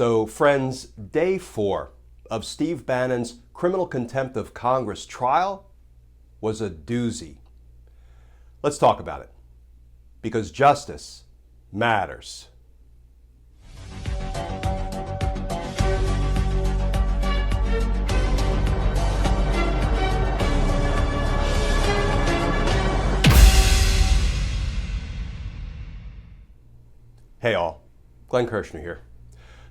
So, friends, day 4 of Steve Bannon's criminal contempt of Congress trial was a doozy. Let's talk about it, because justice matters. Hey all, Glenn Kirshner here.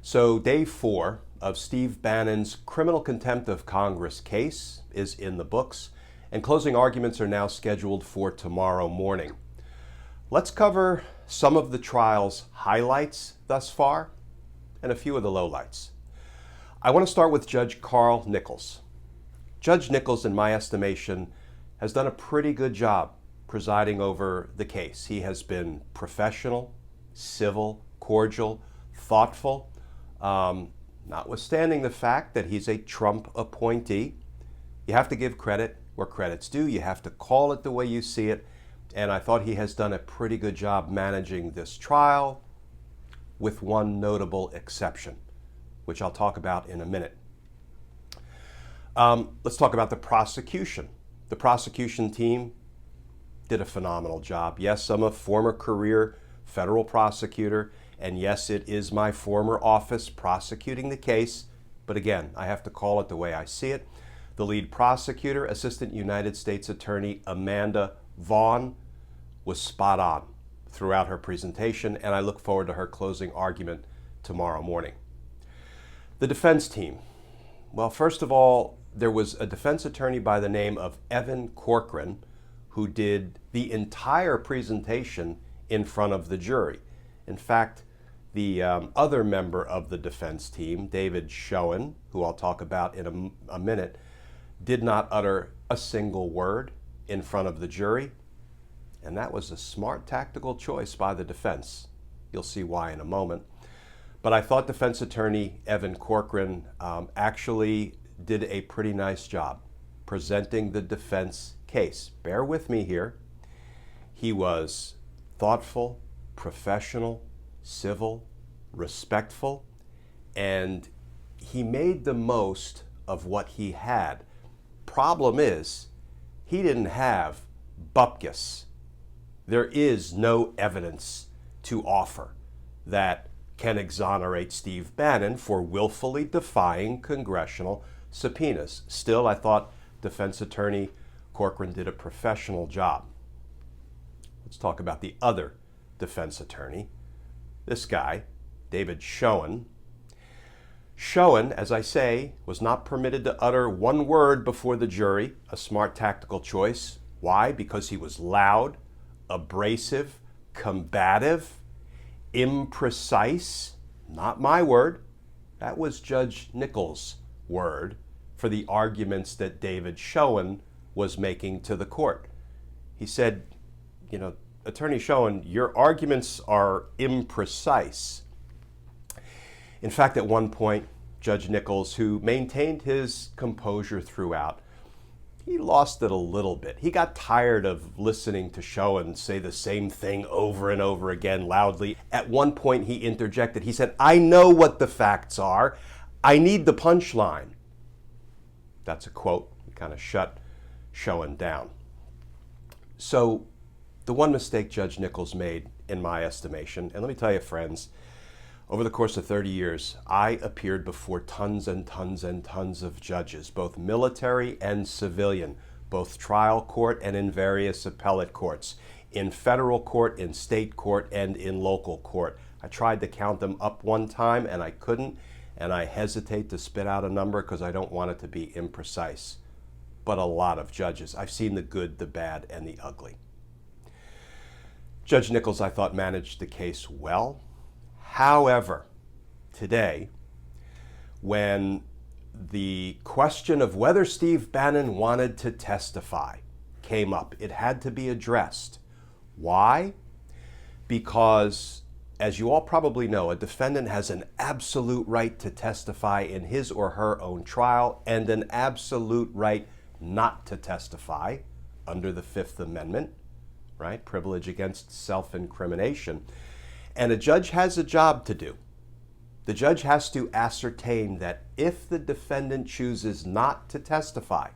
So day 4 of Steve Bannon's criminal contempt of Congress case is in the books, and closing arguments are now scheduled for tomorrow morning. Let's cover some of the trial's highlights thus far and a few of the lowlights. I want to start with Judge Carl Nichols. Judge Nichols, in my estimation, has done a pretty good job presiding over the case. He has been professional, civil, cordial, thoughtful, notwithstanding the fact that he's a Trump appointee. You have to give credit where credit's due. You have to call it the way you see it. And I thought he has done a pretty good job managing this trial, with one notable exception, which I'll talk about in a minute. Let's talk about the prosecution. The prosecution team did a phenomenal job. Yes, I'm a former career federal prosecutor, and yes, it is my former office prosecuting the case, but again, I have to call it the way I see it. The lead prosecutor, Assistant United States Attorney Amanda Vaughn, was spot on throughout her presentation, and I look forward to her closing argument tomorrow morning. The defense team. Well, first of all, there was a defense attorney by the name of Evan Corcoran who did the entire presentation in front of the jury. In fact, the other member of the defense team, David Schoen, who I'll talk about in a minute, did not utter a single word in front of the jury, and that was a smart tactical choice by the defense. You'll see why in a moment. But I thought defense attorney Evan Corcoran actually did a pretty nice job presenting the defense case. Bear with me here. He was thoughtful, professional, civil, respectful, and he made the most of what he had. Problem is, he didn't have bupkis. There is no evidence to offer that can exonerate Steve Bannon for willfully defying congressional subpoenas. Still, I thought defense attorney Corcoran did a professional job. Let's talk about the other defense attorney, this guy, David Schoen. Schoen, as I say, was not permitted to utter one word before the jury, a smart tactical choice. Why? Because he was loud, abrasive, combative, imprecise. Not my word. That was Judge Nichols' word for the arguments that David Schoen was making to the court. He said, Attorney Schoen, your arguments are imprecise. In fact, at one point, Judge Nichols, who maintained his composure throughout, he lost it a little bit. He got tired of listening to Schoen say the same thing over and over again loudly. At one point, he interjected. He said, I know what the facts are. I need the punchline. That's a quote. He kind of shut Schoen down. So, the one mistake Judge Nichols made, in my estimation, and let me tell you, friends, over the course of 30 years, I appeared before tons and tons and tons of judges, both military and civilian, both trial court and in various appellate courts, in federal court, in state court, and in local court. I tried to count them up one time, and I couldn't, and I hesitate to spit out a number because I don't want it to be imprecise. But a lot of judges. I've seen the good, the bad, and the ugly. Judge Nichols, I thought, managed the case well. However, today, when the question of whether Steve Bannon wanted to testify came up, it had to be addressed. Why? Because, as you all probably know, a defendant has an absolute right to testify in his or her own trial and an absolute right not to testify under the Fifth Amendment, right? Privilege against self-incrimination. And a judge has a job to do. The judge has to ascertain that if the defendant chooses not to testify,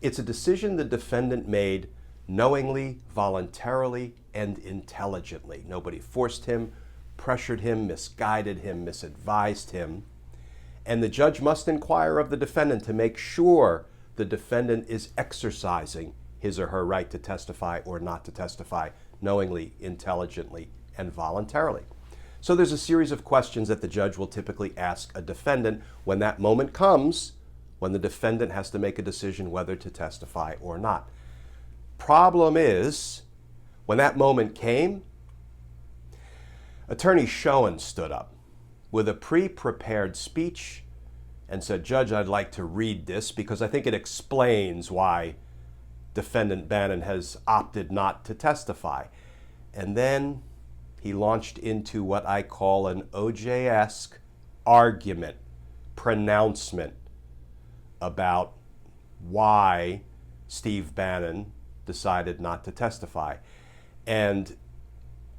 it's a decision the defendant made knowingly, voluntarily, and intelligently. Nobody forced him, pressured him, misguided him, misadvised him. And the judge must inquire of the defendant to make sure the defendant is exercising his or her right to testify or not to testify knowingly, intelligently, and voluntarily. So there's a series of questions that the judge will typically ask a defendant when that moment comes, when the defendant has to make a decision whether to testify or not. Problem is, when that moment came, Attorney Schoen stood up with a pre-prepared speech and said, "Judge, I'd like to read this because I think it explains why Defendant Bannon has opted not to testify." And then he launched into what I call an OJ-esque argument, pronouncement about why Steve Bannon decided not to testify. And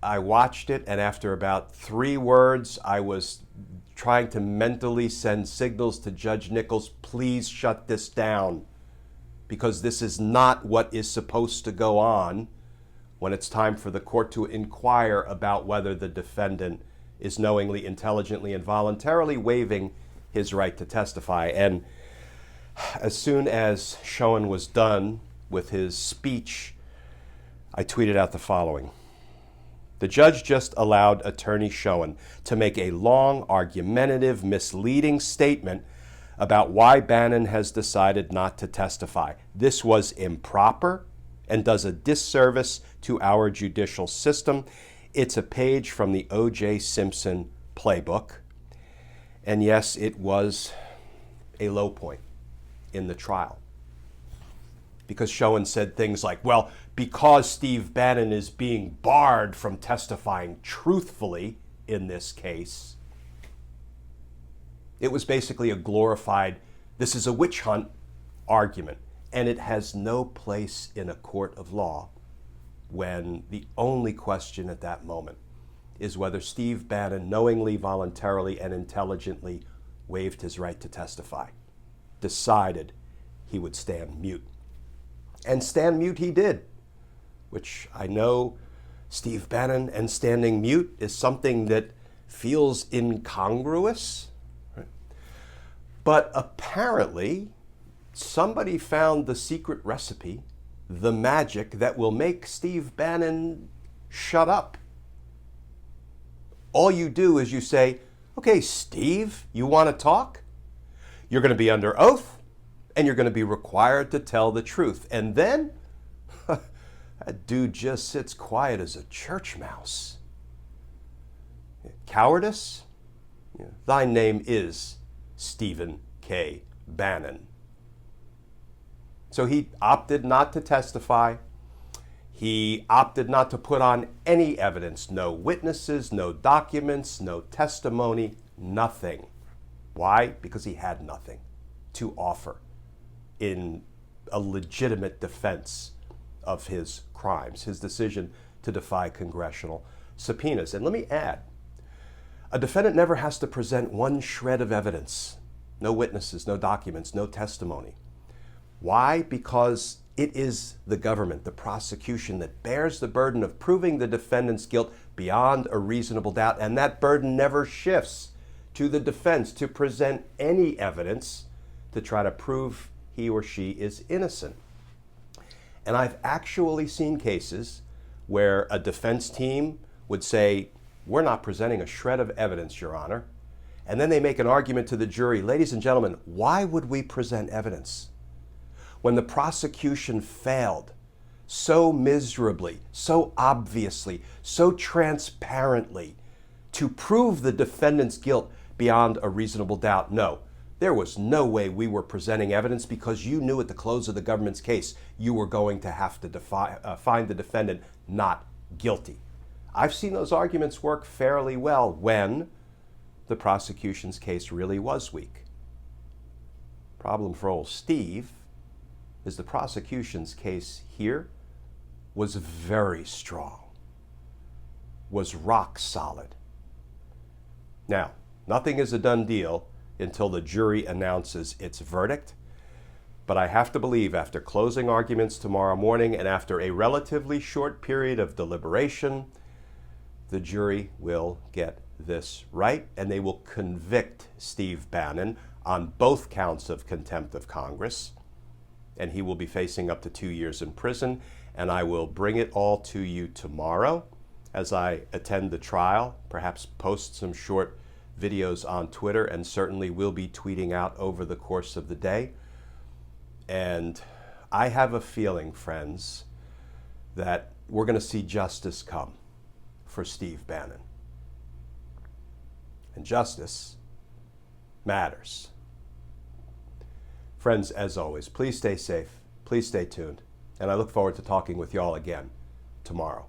I watched it, and after about 3 words, I was trying to mentally send signals to Judge Nichols, please shut this down, because this is not what is supposed to go on when it's time for the court to inquire about whether the defendant is knowingly, intelligently, and voluntarily waiving his right to testify. And as soon as Schoen was done with his speech, I tweeted out the following: "The judge just allowed Attorney Schoen to make a long, argumentative, misleading statement about why Bannon has decided not to testify. This was improper and does a disservice to our judicial system. It's a page from the O.J. Simpson playbook." And yes, it was a low point in the trial, because Schoen said things like, well, because Steve Bannon is being barred from testifying truthfully in this case, it was basically a glorified, this is a witch hunt argument. And it has no place in a court of law when the only question at that moment is whether Steve Bannon knowingly, voluntarily, and intelligently waived his right to testify, decided he would stand mute. And stand mute he did, which I know Steve Bannon and standing mute is something that feels incongruous, right? But apparently, somebody found the secret recipe, the magic that will make Steve Bannon shut up. All you do is you say, okay, Steve, you want to talk? You're going to be under oath, and you're going to be required to tell the truth. And then, that dude just sits quiet as a church mouse. Cowardice? Yeah. Thy name is Stephen K. Bannon. So he opted not to testify. He opted not to put on any evidence, no witnesses, no documents, no testimony, nothing. Why? Because he had nothing to offer in a legitimate defense of his crimes, his decision to defy congressional subpoenas. And let me add, a defendant never has to present one shred of evidence, no witnesses, no documents, no testimony. Why? Because it is the government, the prosecution, that bears the burden of proving the defendant's guilt beyond a reasonable doubt, and that burden never shifts to the defense to present any evidence to try to prove he or she is innocent. And I've actually seen cases where a defense team would say, we're not presenting a shred of evidence, Your Honor. And then they make an argument to the jury, ladies and gentlemen, why would we present evidence? When the prosecution failed so miserably, so obviously, so transparently to prove the defendant's guilt beyond a reasonable doubt, no, there was no way we were presenting evidence because you knew at the close of the government's case you were going to have to find the defendant not guilty. I've seen those arguments work fairly well when the prosecution's case really was weak. Problem for old Steve is the prosecution's case here was very strong, was rock solid. Now, Nothing is a done deal until the jury announces its verdict. But I have to believe after closing arguments tomorrow morning and after a relatively short period of deliberation, the jury will get this right and they will convict Steve Bannon on both counts of contempt of Congress. And he will be facing up to 2 years in prison. And I will bring it all to you tomorrow as I attend the trial, perhaps post some short videos on Twitter, and certainly will be tweeting out over the course of the day. And I have a feeling, friends, that we're going to see justice come for Steve Bannon. And justice matters. Friends, as always, please stay safe, please stay tuned, and I look forward to talking with y'all again tomorrow.